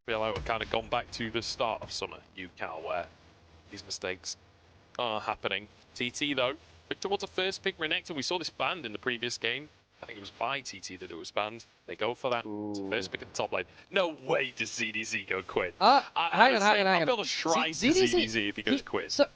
feel like we've kind of gone back to the start of summer Ucal, where these mistakes are happening. TT, though, quick towards a first pick Renekton. We saw this banned in the previous game. I think it was by TT that it was banned. They go for that first pick at the top lane. No way does ZDZ go quit. Hang on. I'll build a shrine to ZDZ if he goes quit. So,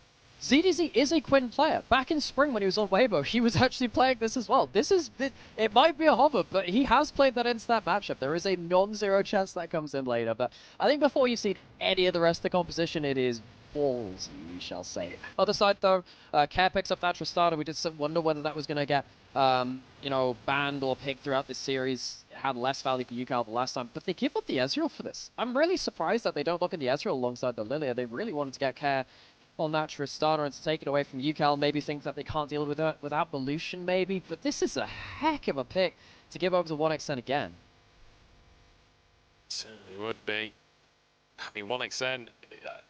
ZDZ is a Quinn player. Back in spring when he was on Weibo, he was actually playing this as well. It might be a hover, but he has played that into that matchup. There is a non-zero chance that comes in later, but I think before you see any of the rest of the composition, it is balls, we shall say. Other side though, Care picks up that Tristana. We did wonder whether that was going to get, you know, banned or picked throughout this series. It had less value for Ucal the last time, but they give up the Ezreal for this. I'm really surprised that they don't look at the Ezreal alongside the Lilia. They really wanted to get Care on that Tristana and to take it away from Ucal. Maybe think that they can't deal with it without Evolution, maybe. But this is a heck of a pick to give over to 1xN again. Certainly would be. I mean, 1xN,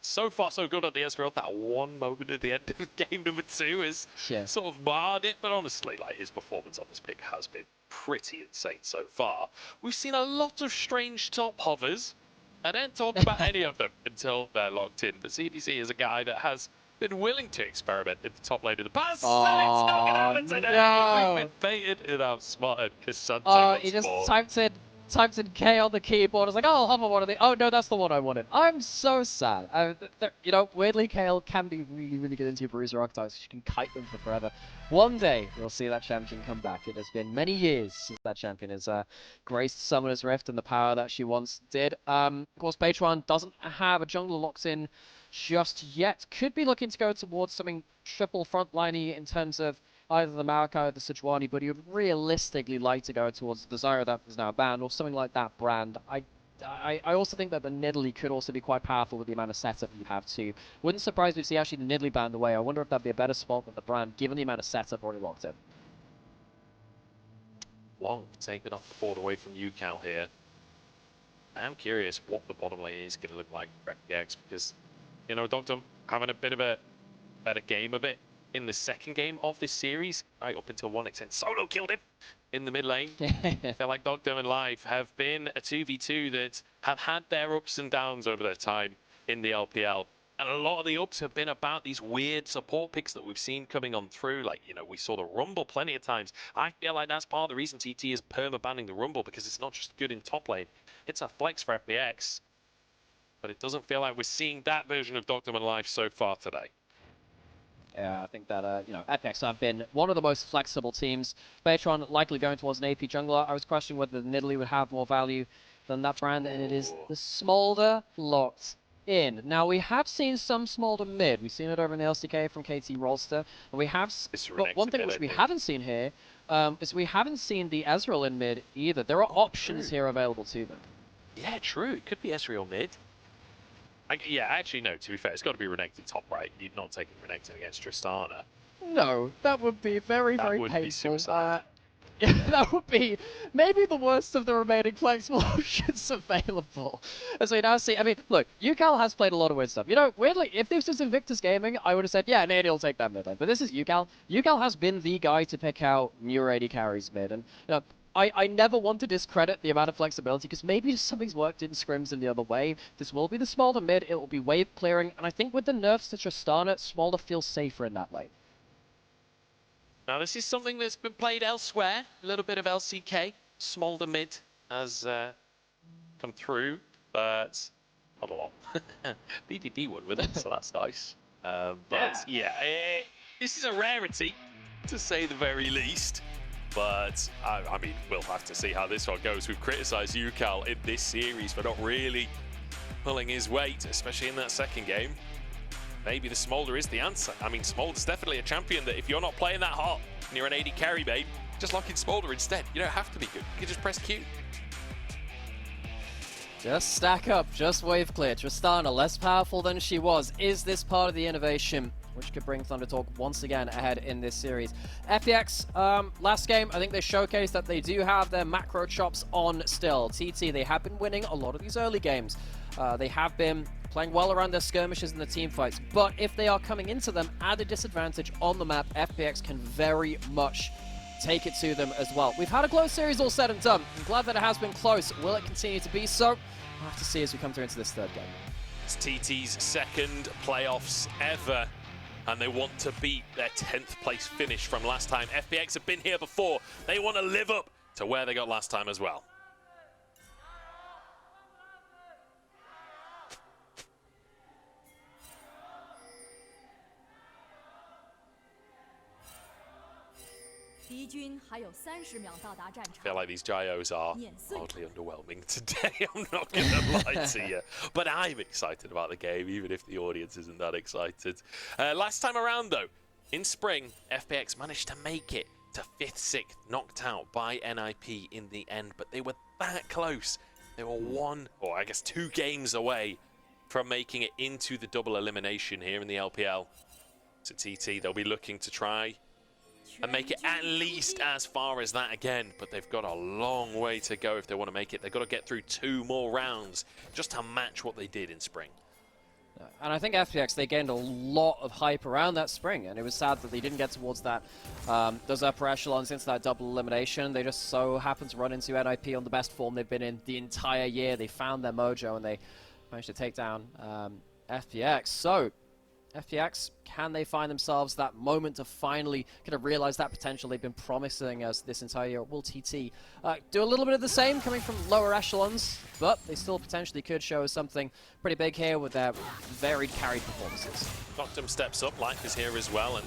so far so good at the Ezreal. That one moment at the end of game number 2 is sort of marred it. But honestly, like, his performance on this pick has been pretty insane so far. We've seen a lot of strange top hovers. I don't talk about any of them until they're locked in. But CDC is a guy that has been willing to experiment in the top lane of the past. Oh, and it's not going to happen today. No. We've been baited and outsmarted because Santo He just types in K on the keyboard. It's like, oh, I'll have one of the. Oh no, that's the one I wanted. I'm so sad. You know, weirdly, Kale can be really, really good into your bruiser archetypes. You can kite them for forever. One day we'll see that champion come back. It has been many years since that champion has graced Summoner's Rift and the power that she once did. Of course, Beichuan doesn't have a jungler locked in just yet. Could be looking to go towards something triple frontliney in terms of either the Maokai or the Sejuani, but he would realistically like to go towards the Zyra that is now banned, or something like that brand. I also think that the Nidalee could also be quite powerful with the amount of setup you have too. Wouldn't surprise me to see actually the Nidalee banned away. I wonder if that'd be a better spot than the brand, given the amount of setup already locked in. Long taken off the board away from Ucal here. I am curious what the bottom lane is going to look like for FPX, because, you know, Deokdam having a bit of a better game of it in the second game of this series, right up until 1xN solo killed him in the mid lane. I feel like Deokdam and Live have been a 2v2 that have had their ups and downs over their time in the LPL. And a lot of the ups have been about these weird support picks that we've seen coming on through. Like, you know, we saw the Rumble plenty of times. I feel like that's part of the reason TT is perma-banning the Rumble, because it's not just good in top lane. It's a flex for FPX. But it doesn't feel like we're seeing that version of Deokdam and Live so far today. Yeah, I think that, you know, FPX have been one of the most flexible teams. Beichuan likely going towards an AP jungler. I was questioning whether the Nidalee would have more value than that brand, and it is the Smolder locked in. Now, we have seen some Smolder mid. We've seen it over in the LCK from KT Rolster. And we have, but one thing which we haven't seen here is we haven't seen the Ezreal in mid either. There are options here available to them. Yeah, true. It could be Ezreal mid. Yeah, actually, no, to be fair, it's got to be Renekton top right. You're not taking Renekton against Tristana. No, that would be very, very would painful. Be that would be maybe the worst of the remaining flexible options available. As we now see, I mean, look, Ucal has played a lot of weird stuff. You know, weirdly, if this was Invictus Gaming, I would have said, yeah, Nady will take that mid lane. But this is Ucal. Ucal has been the guy to pick out newer AD carries mid. And, you know, I never want to discredit the amount of flexibility, because maybe something's worked in scrims in the other way. This will be the Smolder mid, it will be wave clearing, and I think with the nerfs to Tristana, Smolder feels safer in that lane. Now, this is something that's been played elsewhere. A little bit of LCK. Smolder mid has come through, but not a lot. BDD won with it, so that's nice. But yeah, this is a rarity, to say the very least. But, I mean, we'll have to see how this one goes. We've criticised Ucal in this series for not really pulling his weight, especially in that second game. Maybe the Smolder is the answer. I mean, Smolder's definitely a champion that if you're not playing that hot and you're an AD carry main, just lock in Smolder instead. You don't have to be good. You can just press Q. Just stack up, just wave clear. Tristana, less powerful than she was. Is this part of the innovation which could bring ThunderTalk once again ahead in this series? FPX, last game, I think they showcased that they do have their macro chops on still. TT, they have been winning a lot of these early games. They have been playing well around their skirmishes and the team fights, but if they are coming into them at a disadvantage on the map, FPX can very much take it to them as well. We've had a close series all said and done. I'm glad that it has been close. Will it continue to be so? We'll have to see as we come through into this third game. It's TT's second playoffs ever, and they want to beat their 10th place finish from last time. FPX have been here before. They want to live up to where they got last time as well. I feel like these Gyos are oddly underwhelming today, I'm not going to lie to you. But I'm excited about the game, even if the audience isn't that excited. Last time around, though, in spring, FPX managed to make it to 5th, 6th, knocked out by NIP in the end, but they were that close. They were 1, or I guess 2 games away from making it into the double elimination here in the LPL. So TT, they'll be looking to try and make it at least as far as that again, but they've got a long way to go if they want to make it. They've got to get through 2 more rounds just to match what they did in spring. And I think FPX, they gained a lot of hype around that spring, and it was sad that they didn't get towards that, those upper echelons into that double elimination. They just so happened to run into NIP on the best form they've been in the entire year. They found their mojo, and they managed to take down FPX. So, FPX, can they find themselves that moment to finally kind of realize that potential they've been promising us this entire year? Will TT do a little bit of the same coming from lower echelons, but they still potentially could show us something pretty big here with their varied carried performances. Deokdam steps up, Life is here as well, and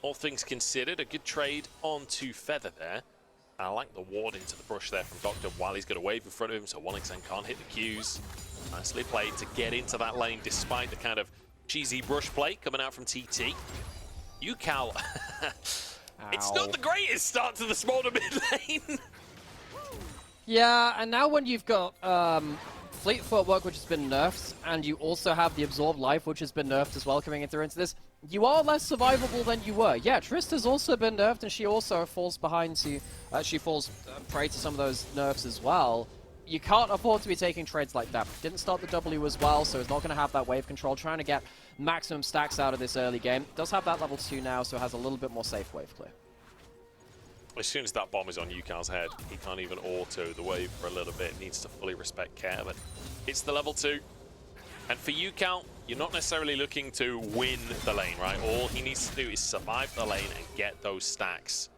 all things considered, a good trade onto Feather there. And I like the ward into the brush there from Deokdam while he's got a wave in front of him, so 1xN can't hit the Qs. Nicely played to get into that lane despite the kind of cheesy brush play coming out from TT. Ucal, it's not the greatest start to the small to mid lane. Yeah, and now when you've got Fleet Footwork, which has been nerfed, and you also have the Absorbed Life, which has been nerfed as well coming into this, you are less survivable than you were. Yeah, Trista's also been nerfed, and she also falls behind to, she falls prey to some of those nerfs as well. You can't afford to be taking trades like that. Didn't start the W as well, so it's not going to have that wave control. Trying to get maximum stacks out of this early game. Does have that level 2 now, so it has a little bit more safe wave clear. As soon as that bomb is on Ucal's head, he can't even auto the wave for a little bit. Needs to fully respect care, but it's the level 2. And for Ucal, you're not necessarily looking to win the lane, right? All he needs to do is survive the lane and get those stacks.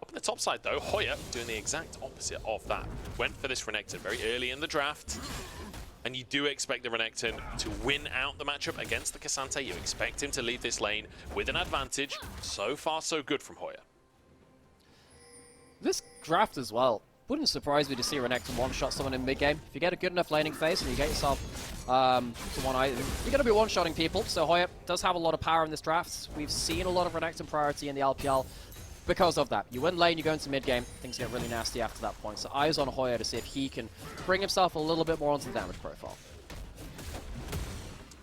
Up on the top side, though, Hoya doing the exact opposite of that. Went for this Renekton very early in the draft. And you do expect the Renekton to win out the matchup against the K'Sante. You expect him to leave this lane with an advantage. So far, so good from Hoya. This draft as well, wouldn't surprise me to see Renekton one-shot someone in mid-game. If you get a good enough laning phase and you get yourself to one item, you're going to be one-shotting people. So Hoya does have a lot of power in this draft. We've seen a lot of Renekton priority in the LPL. Because of that, you win lane, you go into mid game, things get really nasty after that point. So eyes on Hoya to see if he can bring himself a little bit more onto the damage profile.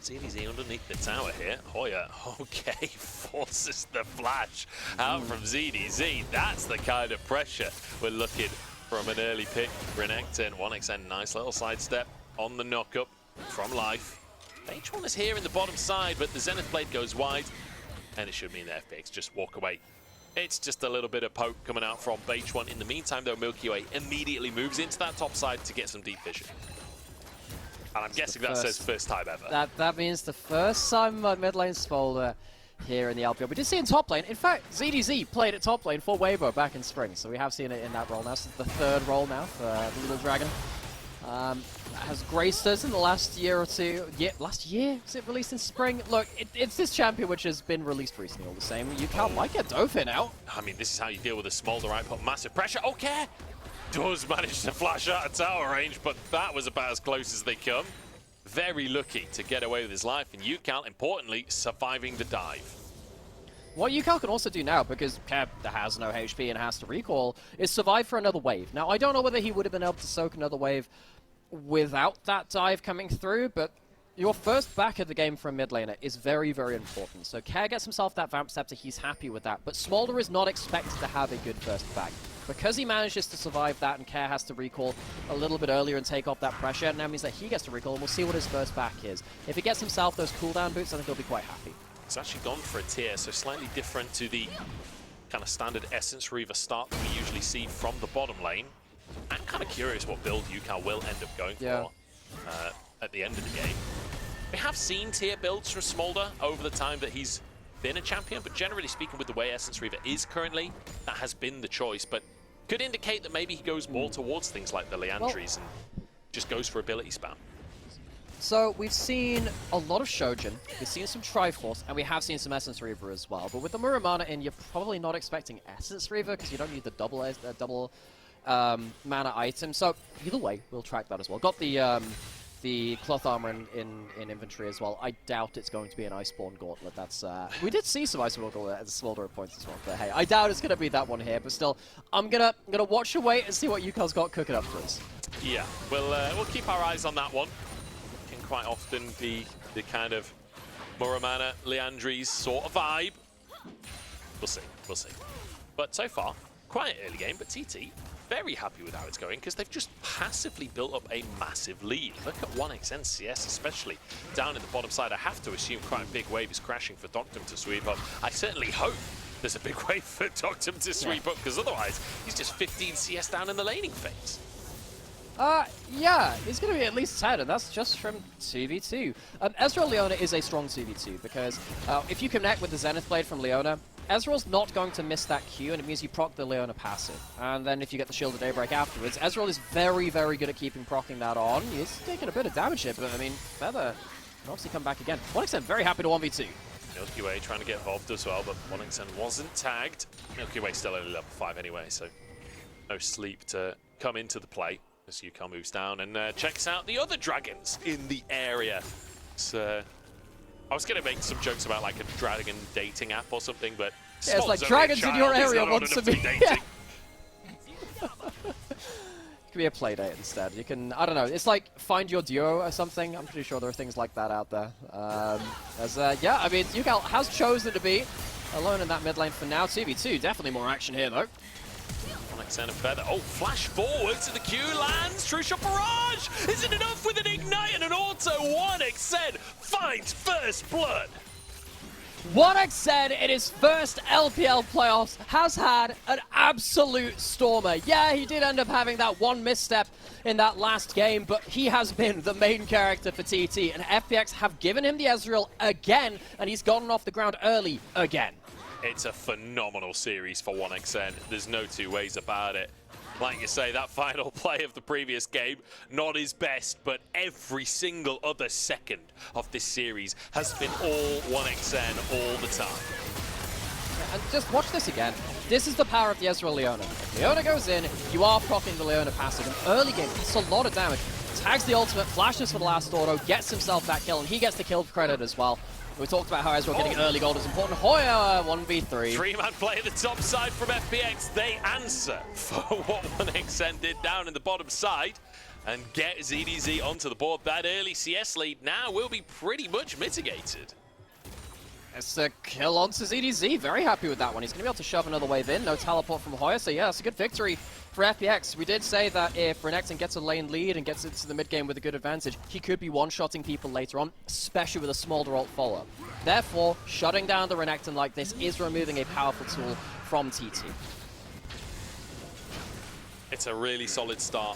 ZDZ underneath the tower here. Hoya, okay, forces the flash out from ZDZ. That's the kind of pressure we're looking from an early pick. Renekton, 1xN, nice little sidestep on the knock-up from Life. Beichuan is here in the bottom side, but the Zenith Blade goes wide, and it should mean that FPX just walk away. It's just a little bit of poke coming out from Beichuan. In the meantime, though, MilkyWay immediately moves into that top side to get some deep vision. And I'm guessing that says first time ever. That means the first time mid lane Smolder here in the LPL. We did see in top lane. In fact, ZDZ played at top lane for Weibo back in spring, so we have seen it in that role now. This is the 3rd role now for the Little Dragon. Has graced us in the last year or two. Yeah, last year? Was it released in spring? Look, it's this champion which has been released recently all the same. Ucal might get Dofin out. I mean, this is how you deal with a Smolder, right? Put massive pressure. Okay! Does manage to flash out of tower range, but that was about as close as they come. Very lucky to get away with his life, and Ucal, importantly, surviving the dive. What Ucal can also do now, because Keb has no HP and has to recall, is survive for another wave. Now, I don't know whether he would have been able to soak another wave without that dive coming through, but your first back of the game for a mid laner is very, very important. So Care gets himself that Vamp Scepter, he's happy with that, but Smolder is not expected to have a good first back. Because he manages to survive that and Care has to recall a little bit earlier and take off that pressure, now means that he gets to recall, and we'll see what his first back is. If he gets himself those cooldown boots, I think he'll be quite happy. He's actually gone for a tier, so slightly different to the kind of standard Essence Reaver start that we usually see from the bottom lane. I'm kind of curious what build Ucal will end up going for at the end of the game. We have seen tier builds from Smolder over the time that he's been a champion, but generally speaking, with the way Essence Reaver is currently, that has been the choice. But could indicate that maybe he goes more towards things like the Liandry's and just goes for ability spam. So we've seen a lot of Shojin, we've seen some Triforce, and we have seen some Essence Reaver as well. But with the Muramana in, you're probably not expecting Essence Reaver because you don't need the double mana item. So either way, we'll track that as well. Got the cloth armor in inventory as well. I doubt it's going to be an Iceborne Gauntlet. That's we did see some Iceborne Gauntlet at the Smolder points as well. But hey, I doubt it's gonna be that one here. But still, I'm gonna watch and wait and see what Ucal's got cooking up for us. Yeah, we'll keep our eyes on that one. Can quite often be the kind of Muramana, Liandry's sort of vibe. We'll see, we'll see. But so far, quite an early game, but TT very happy with how it's going because they've just passively built up a massive lead. Look at 1xN CS especially down in the bottom side. I have to assume quite a big wave is crashing for Deokdam to sweep up. I certainly hope there's a big wave for Deokdam to sweep up because otherwise he's just 15 CS down in the laning phase. Yeah, it's going to be at least 10, and that's just from 2v2. Ezreal Leona is a strong 2v2, because if you connect with the Zenith Blade from Leona, Ezreal's not going to miss that Q, and it means you proc the Leona passive. And then if you get the Shield of Daybreak afterwards, Ezreal is very, very good at keeping procking that on. He's taking a bit of damage here, but I mean, Feather can obviously come back again. 1xN very happy to 1v2. MilkyWay trying to get involved as well, but 1xN wasn't tagged. MilkyWay still only level 5 anyway, so no sleep to come into the play. As Ucal moves down and checks out the other dragons in the area. So, I was going to make some jokes about like a dragon dating app or something, but yeah, it's like dragons in your area want to be dating. Yeah. It could be a play date instead. You can, I don't know, it's like find your duo or something. I'm pretty sure there are things like that out there. Yeah, I mean, Ucal has chosen to be alone in that mid lane for now. 2v2, definitely more action here though. 1xN and Feather. Oh, flash forward to the Q, lands. True shot barrage. Is it enough with an ignite and an auto? 1xN finds first blood. 1xN in his first LPL playoffs has had an absolute stormer. Yeah, he did end up having that one misstep in that last game, but he has been the main character for TT, and FPX have given him the Ezreal again, and he's gotten off the ground early again. It's a phenomenal series for 1xN. There's no two ways about it. Like you say, that final play of the previous game, not his best, but every single other second of this series has been all 1xN all the time. And just watch this again. This is the power of the Ezreal Leona. Leona goes in, you are proccing the Leona passive. In early game, it's a lot of damage. Tags the ultimate, flashes for the last auto, gets himself that kill, and he gets the kill credit as well. We talked about how Ezreal getting early gold is important. Hoya 1v3. Three-man play at the top side from FPX. They answer for what 1xN did down in the bottom side and get ZDZ onto the board. That early CS lead now will be pretty much mitigated. It's a kill onto ZDZ. Very happy with that one. He's going to be able to shove another wave in. No teleport from Hoya. So yeah, it's a good victory for FPX. We did say that if Renekton gets a lane lead and gets into the mid game with a good advantage, he could be one-shotting people later on, especially with a Smolder ult follow-up. Therefore, shutting down the Renekton like this is removing a powerful tool from TT. It's a really solid start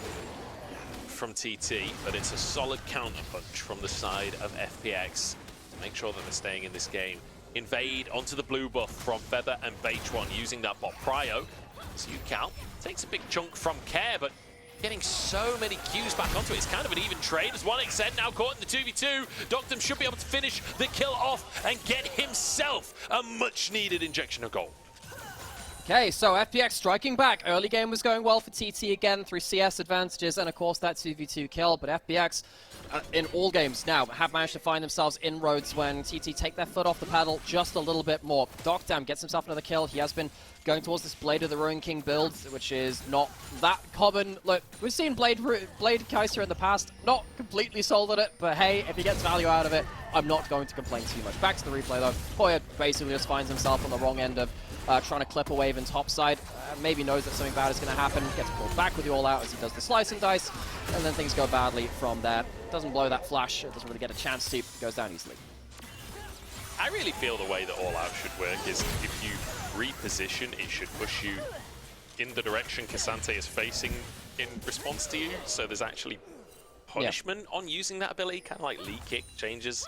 from TT, but it's a solid counterpunch from the side of FPX to make sure that they're staying in this game. Invade onto the blue buff from Feather and Beichuan using that bot prio. So Ucal takes a big chunk from Care, but getting so many Qs back onto it. It's kind of an even trade as 1xN now caught in the 2v2. Deokdam should be able to finish the kill off and get himself a much-needed injection of gold. Okay, so FPX striking back. Early game was going well for TT again through CS advantages and, of course, that 2v2 kill. But FPX, in all games now, have managed to find themselves inroads when TT take their foot off the pedal just a little bit more. Deokdam gets himself another kill. He has been going towards this Blade of the Ruin King build, which is not that common. Look, we've seen Blade Kaiser in the past. Not completely sold on it, but hey, if he gets value out of it, I'm not going to complain too much. Back to the replay, though. Hoya basically just finds himself on the wrong end of trying to clip a wave in topside. Maybe knows that something bad is going to happen. Gets pulled back with the all-out as he does the slice and dice, and then things go badly from there. Doesn't blow that flash. It doesn't really get a chance to. It goes down easily. I really feel the way that All Out should work is if you reposition, it should push you in the direction K'Sante is facing in response to you. So there's actually punishment on using that ability, kind of like Lee Kick changes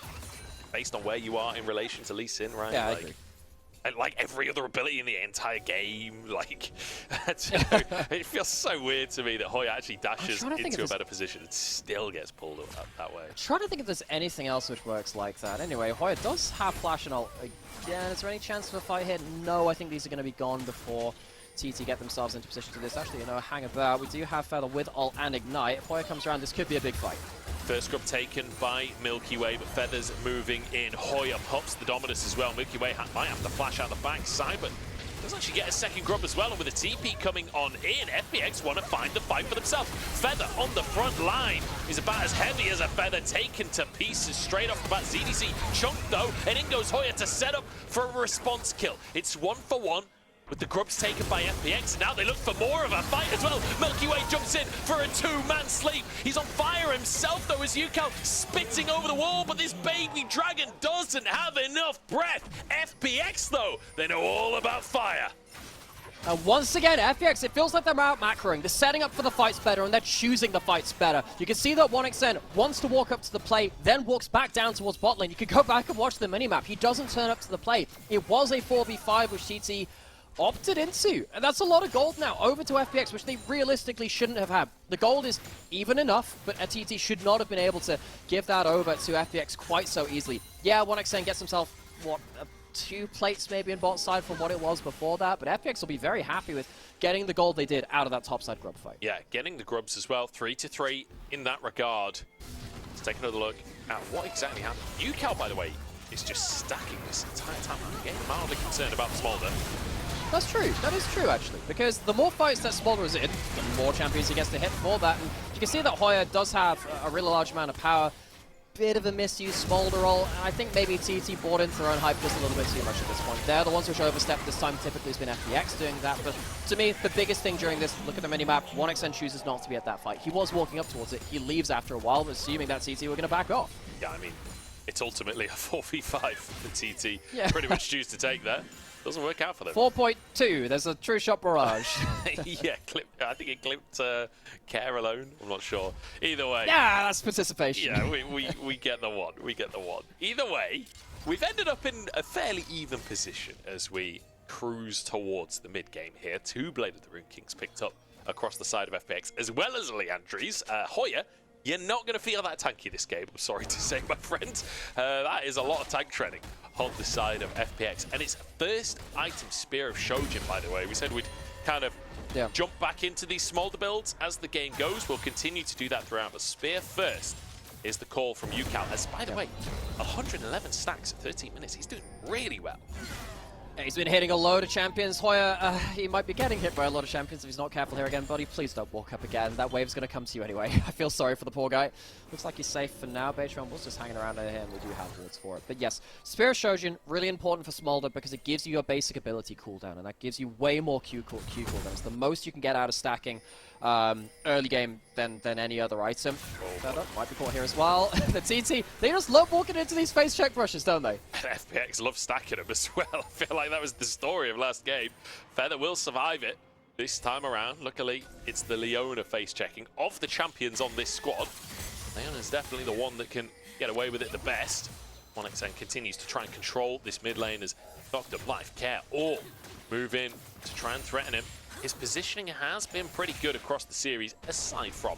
based on where you are in relation to Lee Sin, right? Yeah, like, I agree. And like every other ability in the entire game, like it feels so weird to me that Hoya actually dashes into a better position and still gets pulled up that way. I'm trying to think if there's anything else which works like that. Anyway, Hoya does have Flash and Ult again. Is there any chance of a fight here? No, I think these are going to be gone before TT get themselves into position to this. Actually, you know, hang about. We do have Feather with Ult and Ignite. If Hoya comes around, this could be a big fight. First grub taken by MilkyWay, but Feathers moving in. Hoya pops the Dominus as well. MilkyWay might have to flash out the backside, but does actually get a second grub as well. And with a TP coming on in, FPX want to find the fight for themselves. Feather on the front line is about as heavy as a Feather, taken to pieces straight off the bat. ZDC chunked though, and in goes Hoya to set up for a response kill. It's 1-for-1. With the grubs taken by FPX, now they look for more of a fight as well. MilkyWay jumps in for a two-man sleep. He's on fire himself though as Ucal spitting over the wall, but this baby dragon doesn't have enough breath. FPX though, they know all about fire. And once again, FPX, it feels like they're out macroing. They're setting up for the fights better, and they're choosing the fights better. You can see that 1xN wants to walk up to the plate, then walks back down towards bot lane. You can go back and watch the minimap. He doesn't turn up to the plate. It was a 4v5 which TT opted into, and that's a lot of gold now over to FPX, which they realistically shouldn't have had. The gold is even enough, but TT should not have been able to give that over to FPX quite so easily. Yeah, 1xN gets himself, what, 2 plates maybe in bot side from what it was before that, but FPX will be very happy with getting the gold they did out of that top side grub fight. Yeah, getting the grubs as well, 3-3 in that regard. Let's take another look at what exactly happened. Ucal, by the way, is just stacking this entire time. I'm getting mildly concerned about the Smolder. That's true. That is true, actually, because the more fights that Smolder is in, the more champions he gets to hit for that. And you can see that Hoya does have a really large amount of power. Bit of a misuse Smolder roll, and I think maybe TT bought into their own hype just a little bit too much at this point. They're the ones which overstepped this time. Typically, it's been FPX doing that, but to me, the biggest thing during this, look at the minimap, 1xN chooses not to be at that fight. He was walking up towards it. He leaves after a while, assuming that TT were going to back off. Yeah, I mean, it's ultimately a 4v5 for TT. Yeah. Pretty much choose to take that. Doesn't work out for them. 4.2, there's a true shot barrage. Yeah, I think it clipped Care alone. I'm not sure. Either way. Yeah, that's participation. Yeah, we get the one. We get the one. Either way, we've ended up in a fairly even position as we cruise towards the mid game here. 2 Blade of the Rune Kings picked up across the side of FPX, as well as Leandries. Hoya, you're not going to feel that tanky this game, I'm sorry to say, my friend. That is a lot of tank treading on the side of FPX. And it's first item Spear of Shojin, by the way. We said we'd kind of jump back into these Smolder builds as the game goes. We'll continue to do that throughout, but Spear first is the call from Ucal. As, by the way, 111 stacks at 13 minutes. He's doing really well. He's been hitting a load of champions. Hoya, he might be getting hit by a lot of champions if he's not careful here again. Buddy, please don't walk up again. That wave's going to come to you anyway. I feel sorry for the poor guy. Looks like he's safe for now. Beichuan was just hanging around over here, and we do have wards for it. But yes, Spear of Shojin, really important for Smolder because it gives you your basic ability cooldown, and that gives you way more Q cooldown. It's the most you can get out of stacking early game than any other item. Feather might be caught here as well. The TT, they just love walking into these face check brushes, don't they? FPX love stacking them as well. I feel like that was the story of last game. Feather will survive it this time around. Luckily, it's the Leona face checking of the champions on this squad. Leona's definitely the one that can get away with it the best. 1xN continues to try and control this mid lane as Deokdam, Life, Care all move in to try and threaten him. His positioning has been pretty good across the series, aside from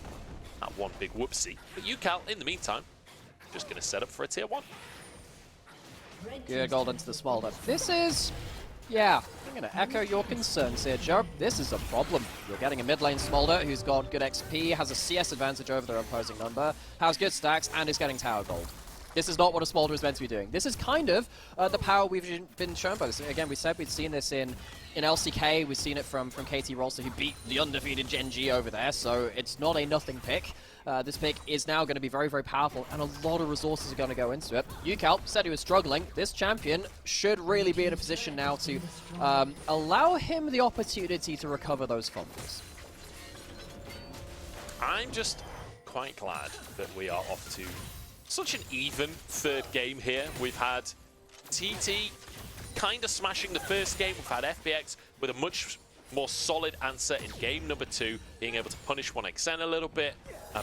that one big whoopsie. But Ucal, in the meantime, just going to set up for a tier 1. Good gold into the Smolder. This is, yeah, I'm going to echo your concerns here, Joe. This is a problem. You're getting a mid lane Smolder who's got good XP, has a CS advantage over their opposing number, has good stacks, and is getting tower gold. This is not what a Smolder is meant to be doing. This is kind of the power we've been shown by this. Again, we said we'd seen this in LCK. We've seen it from KT Rolster, who beat the undefeated Gen G over there, so it's not a nothing pick. This pick is now going to be very, very powerful, and a lot of resources are going to go into it. Ucal said he was struggling. This champion should really be in a position now to allow him the opportunity to recover those fumbles. I'm just quite glad that we are off to such an even third game here. We've had TT kind of smashing the first game. We've had FPX with a much more solid answer in game number 2, being able to punish 1xN a little bit,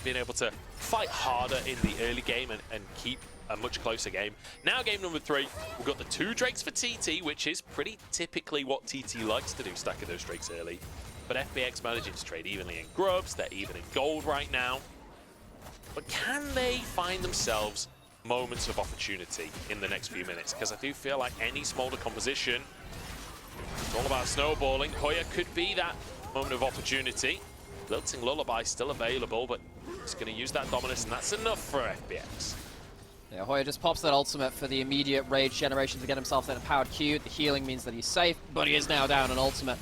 being able to fight harder in the early game and keep a much closer game. Now game number 3, we've got the 2 Drakes for TT, which is pretty typically what TT likes to do, stacking those Drakes early. But FPX managing to trade evenly in grubs, they're even in gold right now. But can they find themselves moments of opportunity in the next few minutes? Because I do feel like any smolder composition, it's all about snowballing. Hoya could be that moment of opportunity. Lilting Lullaby still available, but he's going to use that dominance, and that's enough for FPX. Yeah, Hoya just pops that ultimate for the immediate rage generation to get himself that empowered Q. The healing means that he's safe, but he is now down an ultimate,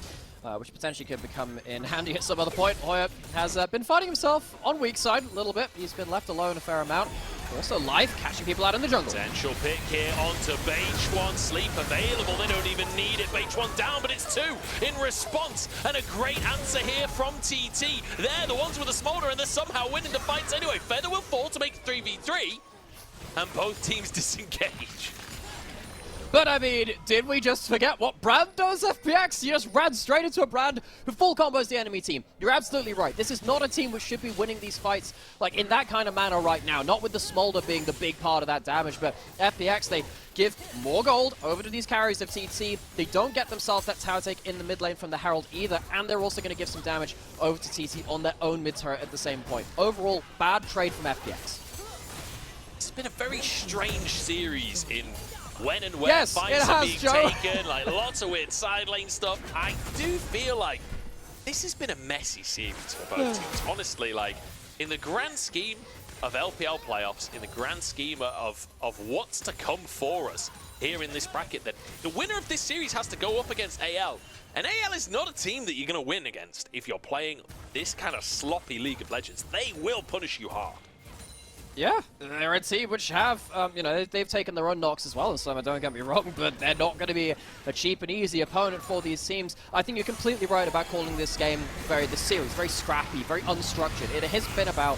which potentially could become in handy at some other point. Hoya has been fighting himself on weak side a little bit. He's been left alone a fair amount. Also life, catching people out in the jungle. Potential pick here onto Beichuan. Sleep available, they don't even need it. Beichuan down, but it's 2 in response. And a great answer here from TT. They're the ones with the smolder, and they're somehow winning the fights anyway. Feather will fall to make it 3v3. And both teams disengage. But I mean, did we just forget what Brand does, FPX? You just ran straight into a Brand who full combos the enemy team. You're absolutely right. This is not a team which should be winning these fights like in that kind of manner right now. Not with the Smolder being the big part of that damage, but FPX, they give more gold over to these carries of TT. They don't get themselves that tower take in the mid lane from the Herald either, and they're also going to give some damage over to TT on their own mid turret at the same point. Overall, bad trade from FPX. It's been a very strange series in when and where fights are being taken, like lots of weird side lane stuff. I do feel like this has been a messy series for both teams. Honestly, like in the grand scheme of LPL playoffs, in the grand scheme of what's to come for us here in this bracket, that the winner of this series has to go up against AL. And AL is not a team that you're going to win against if you're playing this kind of sloppy League of Legends. They will punish you hard. Yeah, they're a team which have, you know, they've taken their own knocks as well in summer, don't get me wrong, but they're not going to be a cheap and easy opponent for these teams. I think you're completely right about calling this game, this series, very scrappy, very unstructured. It has been about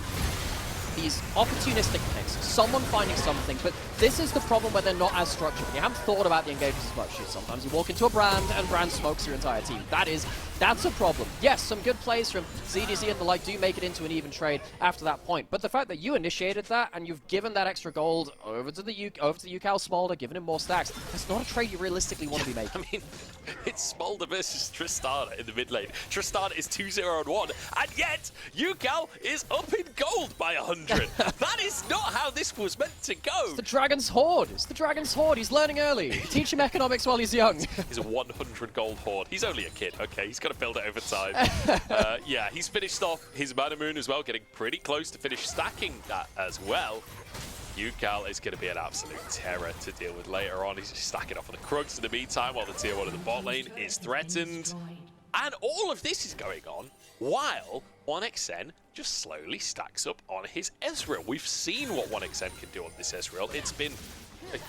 these opportunistic picks, someone finding something, but this is the problem where they're not as structured. You haven't thought about the engagements as much. Sometimes you walk into a Brand and Brand smokes your entire team. That's a problem. Yes, some good plays from ZDZ and the like do make it into an even trade after that point, but the fact that you initiated that and you've given that extra gold over to the Ucal Smolder, giving him more stacks, that's not a trade you realistically want to be making. I mean, it's Smolder versus Tristana in the mid lane. Tristana is 2-0-1, and yet Ucal is up in gold by 100. That is not how this was meant to go. It's the Dragon's Horde. It's the Dragon's Horde. He's learning early. Teach him economics while he's young. He's a 100 gold horde. He's only a kid, okay? He's got to build it over time. Yeah, he's finished off his Mana Moon as well, getting pretty close to finish stacking that as well. Ucal is going to be an absolute terror to deal with later on. He's just stacking off on the Krugs in the meantime while the tier 1 of the bot lane is threatened. And all of this is going on while 1xN just slowly stacks up on his Ezreal. We've seen what 1xN can do on this Ezreal. It's been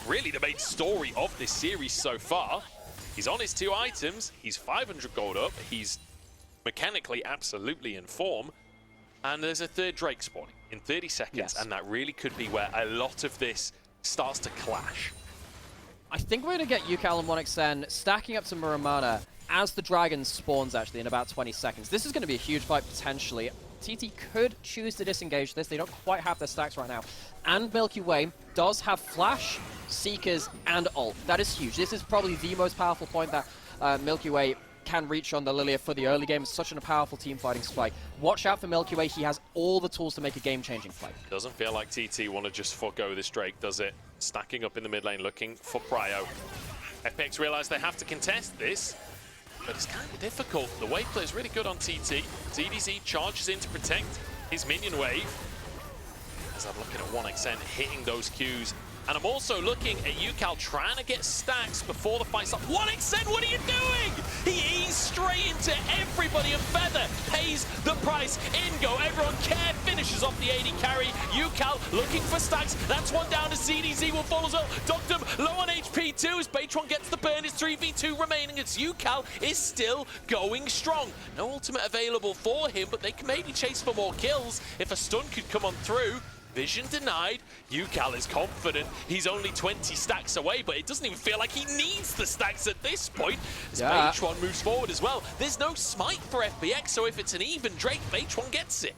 really the main story of this series so far. He's on his 2 items, he's 500 gold up, he's mechanically absolutely in form, and there's a 3rd Drake spawning in 30 seconds, yes. And that really could be where a lot of this starts to clash. I think we're going to get Ucal and 1xN stacking up some Muramana as the dragon spawns actually in about 20 seconds. This is going to be a huge fight potentially. TT could choose to disengage this. They don't quite have their stacks right now. And MilkyWay does have Flash, Seekers, and ult. That is huge. This is probably the most powerful point that MilkyWay can reach on the Lilia for the early game. It's such a powerful team-fighting spike. Watch out for MilkyWay. He has all the tools to make a game-changing play. Doesn't feel like TT want to just forgo this Drake, does it? Stacking up in the mid lane, looking for Prio. FPX realize they have to contest this, but it's kind of difficult. The wave play is really good on TT. ZDZ charges in to protect his minion wave. As I'm looking at 1xN hitting those Qs. And I'm also looking at Ucal trying to get stacks before the fight's up. 1xN, what are you doing? He eased straight into everybody, and Feather pays the price. Ingo, everyone care, finishes off the AD carry. Ucal looking for stacks. That's one down to ZDZ will fall as well. Deokdam low on HP too as Beichuan gets the burn. It's 3v2 remaining. It's Ucal is still going strong. No ultimate available for him, but they can maybe chase for more kills if a stun could come on through. vision denied. Ucal is confident. He's only 20 stacks away, but it doesn't even feel like he needs the stacks at this point. As Beichuan moves forward as well. There's no smite for FPX, so if it's an even Drake, Beichuan gets it.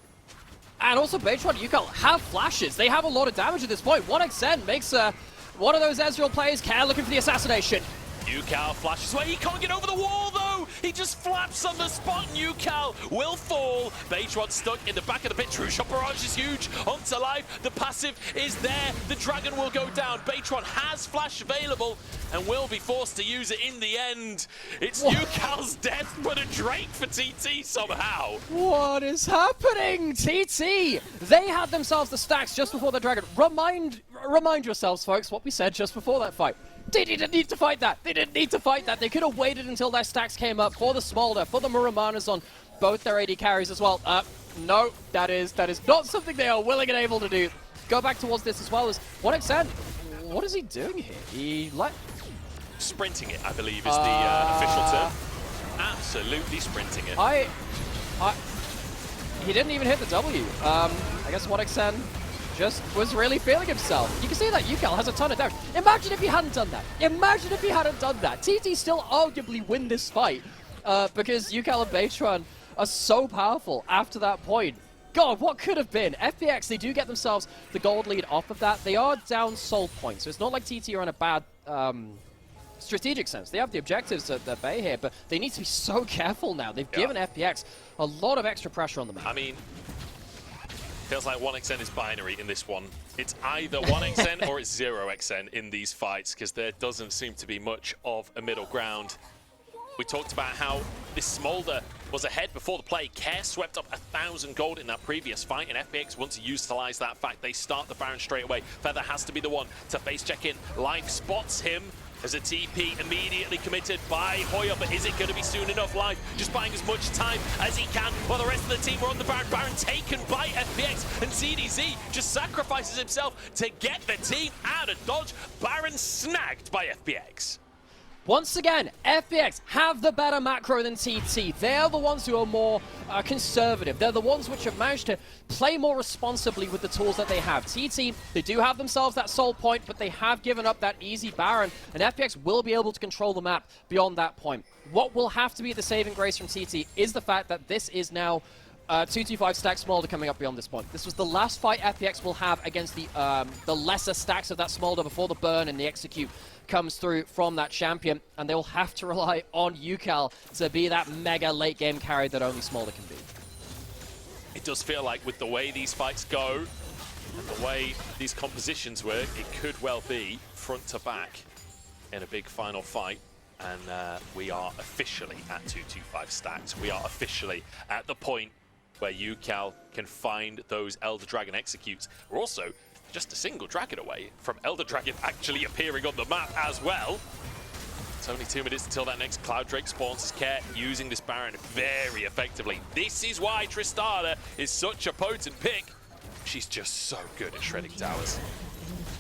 And also, Beichuan and Ucal have flashes. They have a lot of damage at this point. 1xN makes one of those Ezreal players care looking for the assassination. Ucal flashes away. He can't get over the wall, though. He just flaps on the spot, and Ucal will fall. Beichuan stuck in the back of the pit. True Shot Barrage is huge. Onto life. The passive is there. The dragon will go down. Beichuan has flash available and will be forced to use it in the end. It's Ucal's death, but a Drake for TT somehow. What is happening, TT? They had themselves the stacks just before the dragon. Remind yourselves, folks, what we said just before that fight. They didn't need to fight that. They didn't need to fight that. They could have waited until their stacks came up for the Smolder, for the Muramanas on both their AD carries as well. No, that is not something they are willing and able to do. Go back towards this as well as 1xN. What is he doing here? He sprinting it, I believe, is the official term. Absolutely sprinting it. He didn't even hit the W. I guess 1xN just was really feeling himself. You can see that Ucal has a ton of damage. Imagine if he hadn't done that. Imagine if he hadn't done that. TT still arguably win this fight because Ucal and Beichuan are so powerful after that point. God, what could have been? FPX, they do get themselves the gold lead off of that. They are down soul points, so it's not like TT are in a bad strategic sense. They have the objectives at the bay here, but they need to be so careful now. They've given FPX a lot of extra pressure on the map. I mean, feels like 1xN is binary in this one. It's either 1xN or it's 0xN in these fights, because there doesn't seem to be much of a middle ground. We talked about how this Smolder was ahead before the play. Care swept up 1,000 gold in that previous fight, and FPX want to utilize that fact. They start the Baron straight away. Feather has to be the one to face check in. Life spots him as a TP immediately committed by Hoya, but is it going to be soon enough? Life just buying as much time as he can while the rest of the team are on the Baron. Baron taken by FPX, and CDZ just sacrifices himself to get the team out of dodge. Baron snagged by FPX. Once again, FPX have the better macro than TT. They're the ones who are more conservative. They're the ones which have managed to play more responsibly with the tools that they have. TT, they do have themselves that soul point, but they have given up that easy Baron, and FPX will be able to control the map beyond that point. What will have to be the saving grace from TT is the fact that this is now 225 stack Smolder coming up beyond this point. This was the last fight FPX will have against the lesser stacks of that Smolder before the burn and the execute comes through from that champion, and they will have to rely on Ucal to be that mega late game carry that only Smolder can be. It does feel like with the way these fights go, and the way these compositions work, it could well be front to back in a big final fight. And we are officially at 225 stacks. We are officially at the point where Ucal can find those Elder Dragon executes. We're also just a single dragon away from Elder Dragon actually appearing on the map as well. It's only 2 minutes until that next Cloud Drake spawns his Care, using this Baron very effectively. This is why Tristana is such a potent pick. She's just so good at shredding towers.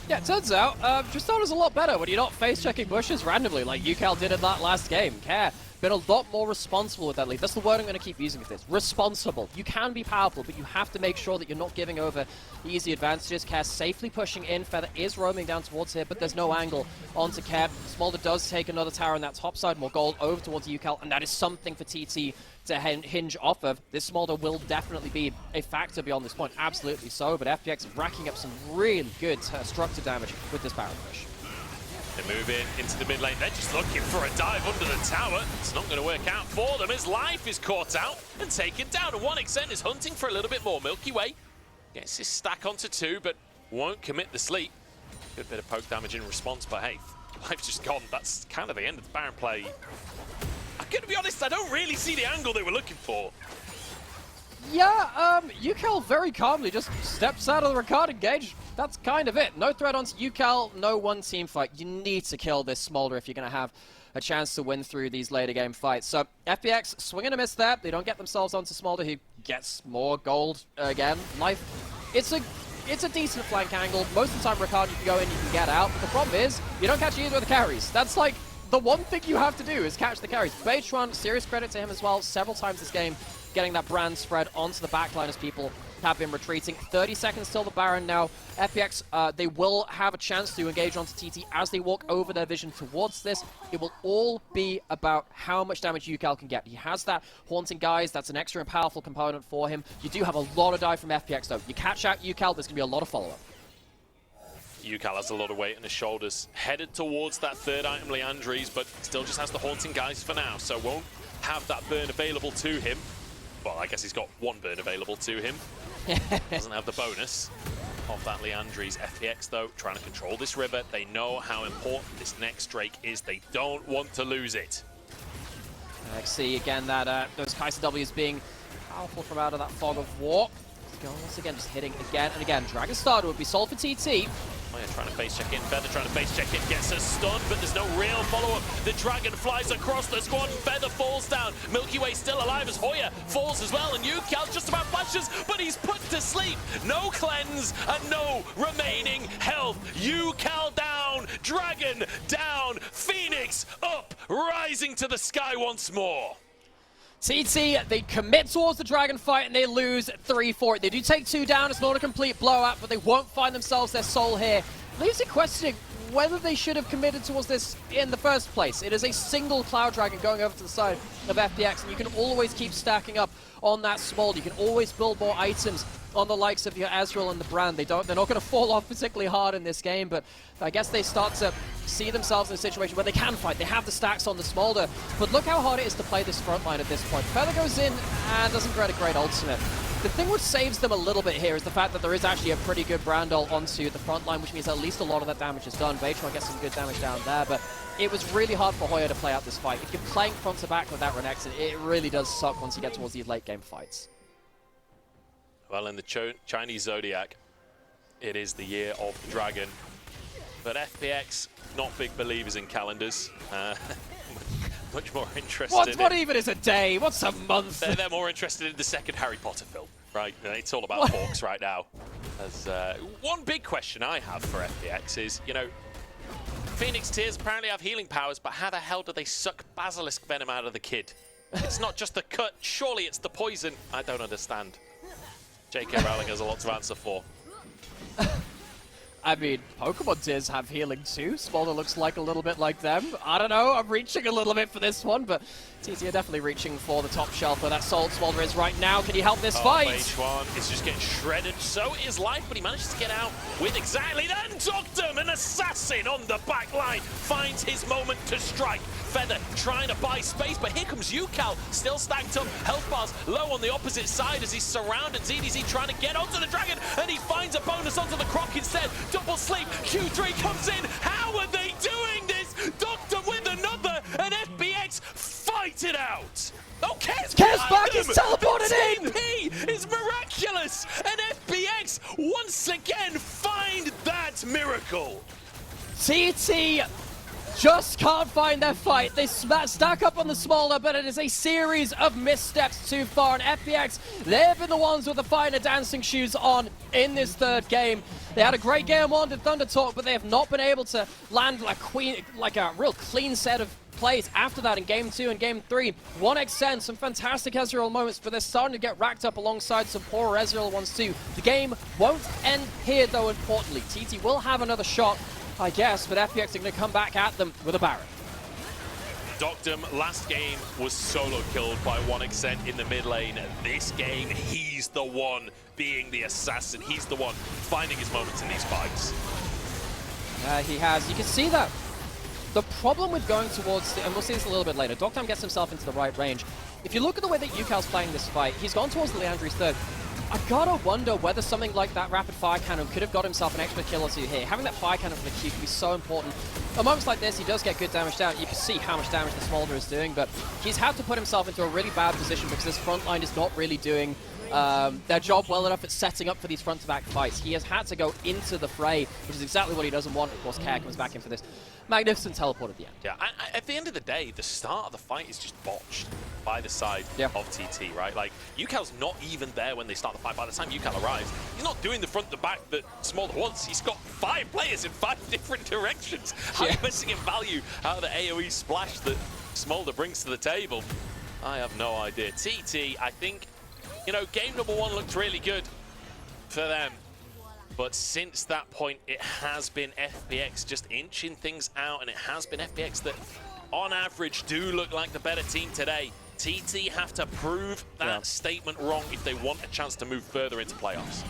Yeah, it turns out Tristana's a lot better when you're not face-checking bushes randomly like Ucal did in that last game. Care been a lot more responsible with that lead. That's the word I'm going to keep using with this. Responsible. You can be powerful, but you have to make sure that you're not giving over easy advantages. Care safely pushing in. Feather is roaming down towards here, but there's no angle onto Care. Smolder does take another tower on that top side, more gold over towards Ucal, and that is something for TT to hinge off of. This Smolder will definitely be a factor beyond this point, absolutely so, but FPX racking up some really good structure damage with this Baron push. They move into the mid lane. They're just looking for a dive under the tower. It's not going to work out for them as Life is caught out and taken down. And 1xN is hunting for a little bit more. MilkyWay gets his stack onto 2, but won't commit the sleep. Good bit of poke damage in response, but hey, Life's just gone. That's kind of the end of the Baron play. I'm going to be honest, I don't really see the angle they were looking for. Yeah, Ucal very calmly just steps out of the Ricard engage. That's kind of it. No threat onto Ucal, no one team fight. You need to kill this Smolder if you're going to have a chance to win through these later game fights. So FPX swing and a miss there. They don't get themselves onto Smolder. He gets more gold again. Life, it's a decent flank angle. Most of the time Ricard you can go in, you can get out. But the problem is you don't catch either of the carries. That's like the one thing you have to do is catch the carries. Beichuan, serious credit to him as well. Several times this game getting that brand spread onto the backline as people have been retreating. 30 seconds till the Baron now. FPX, they will have a chance to engage onto TT as they walk over their vision towards this. It will all be about how much damage Ucal can get. He has that Haunting Guise. That's an extra and powerful component for him. You do have a lot of dive from FPX, though. You catch out Ucal, there's going to be a lot of follow-up. Ucal has a lot of weight on his shoulders. Headed towards that third item, Leandri's, but still just has the Haunting Guise for now, so won't have that burn available to him. Well, I guess he's got one burn available to him. Doesn't have the bonus of that Leandri's. FPX, though, trying to control this river. They know how important this next Drake is. They don't want to lose it. I see again that those Kaiser W's being powerful from out of that fog of war. Once again, just hitting again and again. Dragon Starter would be sold for TT. Hoya trying to face check in, Feather trying to face check in, gets a stun, but there's no real follow-up. The Dragon flies across the squad, Feather falls down. MilkyWay still alive as Hoya falls as well, and Ucal just about flashes, but he's put to sleep. No cleanse and no remaining health. Ucal down, Dragon down, Phoenix up, rising to the sky once more. TT, they commit towards the Dragon fight and they lose 3-4. They do take 2 down, it's not a complete blowout, but they won't find themselves their soul here. Leaves it questioning whether they should have committed towards this in the first place. It is a single Cloud Dragon going over to the side of FPX, and you can always keep stacking up on that smolder. You can always build more items on the likes of your Azrael and the Brand. They're not going to fall off particularly hard in this game, but I guess they start to see themselves in a situation where they can fight. They have the stacks on the smolder, but look how hard it is to play this front line at this point. Feather goes in and doesn't get a great ultimate. The thing which saves them a little bit here is the fact that there is actually a pretty good Brand ult onto the front line, which means at least a lot of that damage is done. Beichuan gets some good damage down there, but it was really hard for Hoya to play out this fight. If you're playing front to back with that Renekton, it really does suck once you get towards these late game fights. Well, in the Chinese Zodiac, it is the year of the Dragon. But FPX, not big believers in calendars. Much more interested What even is a day? What's a month? They're more interested in the second Harry Potter film, right? It's all about forks right now. As, one big question I have for FPX is, you know, Phoenix Tears apparently have healing powers, but how the hell do they suck Basilisk Venom out of the kid? It's not just the cut, surely it's the poison. I don't understand. J.K. Rowling has a lot to answer for. I mean, Pokemon Tears have healing too. Smolder looks like a little bit like them. I don't know, I'm reaching a little bit for this one, but TT are definitely reaching for the top shelf where that Soul Smolder is right now. Can he help this fight? Beichuan is just getting shredded. So is Life, but he manages to get out with exactly that. Deokdam, an assassin on the back line, finds his moment to strike. Feather trying to buy space, but here comes Ucal, still stacked up. Health bars low on the opposite side as he's surrounded. ZDZ trying to get onto the Dragon, and he finds a bonus onto the Croc instead. Double sleep, Q3 comes in. How are they doing this? Deokdam with another, and FPX fight it out. Oh, Kez back, he's teleported in! TP is miraculous, and FPX once again find that miracle. TT just can't find their fight. They stack up on the smolder, but it is a series of missteps too far. And FPX, they've been the ones with the finer dancing shoes on in this third game. They had a great game on to ThunderTalk, but they have not been able to land like a real clean set of plays after that in Game 2 and Game 3. 1xN, some fantastic Ezreal moments, but they're starting to get racked up alongside some poorer Ezreal ones too. The game won't end here, though, importantly. TT will have another shot, I guess, but FPX are going to come back at them with a Baron. Deokdam last game was solo killed by 1xN in the mid lane. This game, he's the one being the assassin. He's the one finding his moments in these fights. He has. You can see that. The problem with going towards, and we'll see this a little bit later, Deokdam gets himself into the right range. If you look at the way that Ucal's playing this fight, he's gone towards the Leandri's third. I gotta wonder whether something like that rapid fire cannon could have got himself an extra kill or two here. Having that fire cannon for the Q can be so important. At moments like this, he does get good damage down. You can see how much damage the Smolder is doing, but he's had to put himself into a really bad position because this front line is not really doing their job well enough at setting up for these front-to-back fights. He has had to go into the fray, which is exactly what he doesn't want. Of course, Care comes back in for this magnificent teleport at the end. Yeah, at the end of the day, the start of the fight is just botched by the side of TT, right? Like, Ucal's not even there when they start the fight. By the time Ucal arrives, he's not doing the front-to-back that Smolder wants. He's got 5 players in 5 different directions. How are you missing in value out of the AoE splash that Smolder brings to the table? I have no idea. TT, I think, you know, game number 1 looked really good. for them. But since that point, it has been FPX just inching things out, and it has been FPX that, on average, do look like the better team today. TT have to prove that statement wrong if they want a chance to move further into playoffs.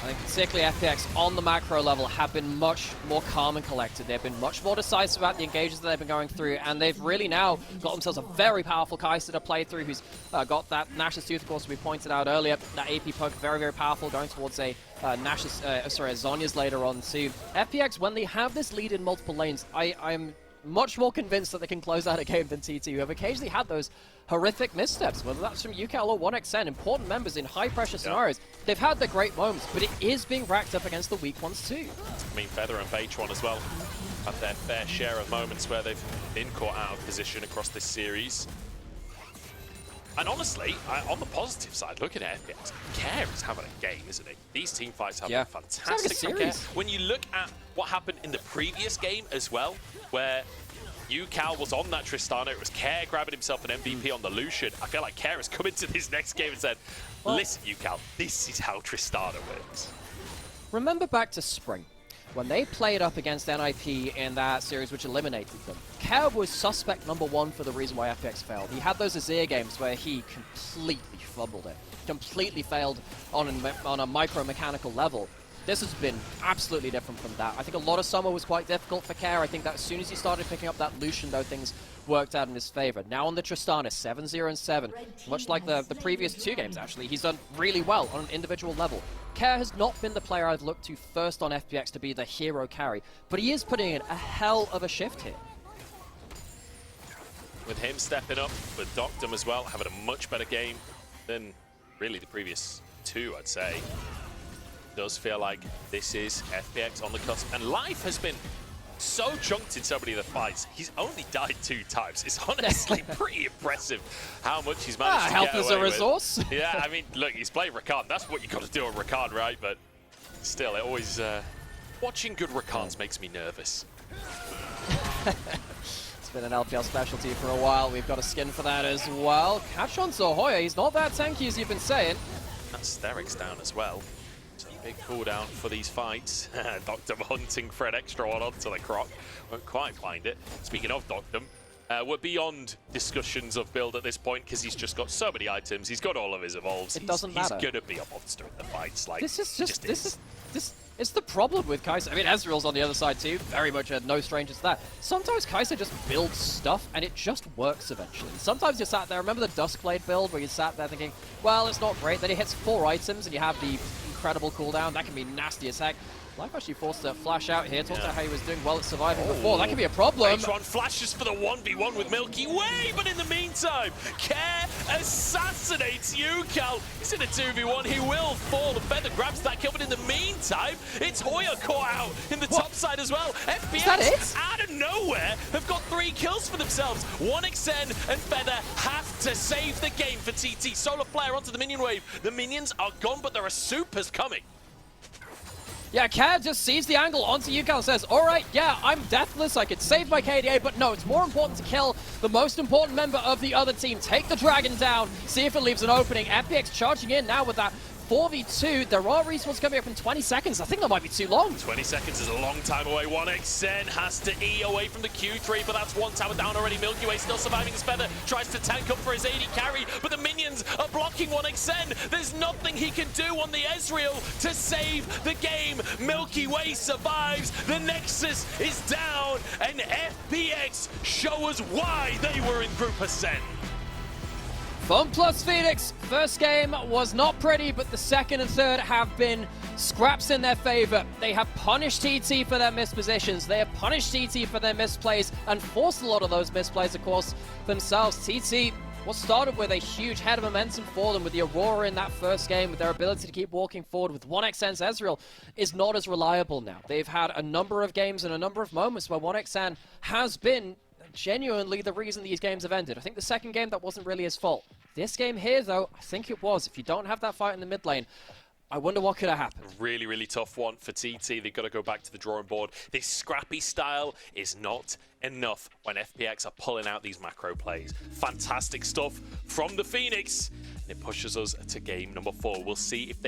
I think particularly FPX on the macro level have been much more calm and collected. They've been much more decisive about the engagements that they've been going through, and they've really now got themselves a very powerful Kai'Sa to play through, who's got that Nash's Tooth, of course, we pointed out earlier. That AP poke, very, very powerful, going towards a Nash's, a Zhonya's later on too. FPX, when they have this lead in multiple lanes, I'm much more convinced that they can close out a game than TT, who have occasionally had those horrific missteps, whether that's from Ucal or 1xN, important members in high-pressure scenarios. They've had their great moments, but it is being racked up against the weak ones too. I mean, Feather and Beichuan as well have their fair share of moments where they've been caught out of position across this series. And honestly, on the positive side, looking at FPX, Care is having a game, isn't he? These team fights have been fantastic. It's like a series. When you look at what happened in the previous game as well, where Ucal was on that Tristana, it was Care grabbing himself an MVP on the Lucian. I feel like Care has come into this next game and said, listen, Ucal, this is how Tristana works. Remember back to spring, when they played up against NIP in that series which eliminated them. Care was suspect #1 for the reason why FPX failed. He had those Azir games where he completely fumbled it, completely failed on a micro-mechanical level. This has been absolutely different from that. I think a lot of summer was quite difficult for Care. I think that as soon as he started picking up that Lucian, though, things worked out in his favor. Now on the Tristana, 7-0 and 7. Much like the previous 2 games, actually. He's done really well on an individual level. Care has not been the player I've looked to first on FPX to be the hero carry, but he is putting in a hell of a shift here. With him stepping up, with Deokdam as well, having a much better game than really the previous 2, I'd say. Does feel like this is FPX on the cusp, and Life has been so chunked in so many of the fights. He's only died 2 times. It's honestly pretty impressive how much he's managed to help get as away a resource. With. Yeah, I mean, look, he's playing Rakan. That's what you got to do on Rakan, right? But still, it always watching good Rakans makes me nervous. It's been an LPL specialty for a while. We've got a skin for that as well. Catch on to Hoya. He's not that tanky as you've been saying. That's Steric's down as well. Big cooldown for these fights. Deokdam hunting for an extra one onto the croc. Won't quite find it. Speaking of Deokdam, we're beyond discussions of build at this point because he's just got so many items. He's got all of his evolves. It doesn't matter. He's gonna be a monster in the fights. Like this is the problem with Kai'Sa. I mean, Ezreal's on the other side too. Very much no stranger to that. Sometimes Kai'Sa just builds stuff and it just works eventually. Sometimes you're sat there. Remember the Duskblade build where you sat there thinking, well, it's not great. Then he hits 4 items and you have the incredible cooldown. That can be nasty as heck. Life actually forced to flash out here. Talked about how he was doing well at surviving before. That could be a problem. Beichuan flashes for the 1v1 with MilkyWay, but in the meantime, Care assassinates Ucal. He's in a 2v1. He will fall. The Feather grabs that kill, but in the meantime, it's Hoya caught out in the top side as well. FPX, out of nowhere, have got 3 kills for themselves. 1xN and Feather have to save the game for TT. Solar Flare onto the minion wave. The minions are gone, but there are supers coming. Yeah, Care just sees the angle onto Ucal and says, alright, yeah, I'm deathless, I could save my KDA, but no, it's more important to kill the most important member of the other team, take the dragon down, see if it leaves an opening. FPX charging in now with that 4v2. There are respawns coming up in 20 seconds. I think that might be too long. 20 seconds is a long time away. 1xN has to E away from the Q3, but that's 1 tower down already. MilkyWay still surviving his Feather. Tries to tank up for his AD carry, but the minions are blocking 1xN. There's nothing he can do on the Ezreal to save the game. MilkyWay survives. The Nexus is down, and FPX show us why they were in Group Ascent. FunPlus Phoenix, first game was not pretty, but the second and third have been scraps in their favor. They have punished TT for their missed positions. They have punished TT for their misplays and forced a lot of those misplays, of course, themselves. TT, what started with a huge head of momentum for them with the Aurora in that first game, with their ability to keep walking forward with 1xN's Ezreal, is not as reliable now. They've had a number of games and a number of moments where 1xN has been genuinely the reason these games have ended. I think the second game, that wasn't really his fault. This game here, though, I think it was. If you don't have that fight in the mid lane, I wonder what could have happened. Really, really tough one for TT. They've got to go back to the drawing board. This scrappy style is not enough when FPX are pulling out these macro plays. Fantastic stuff from the Phoenix. And it pushes us to game number 4. We'll see if they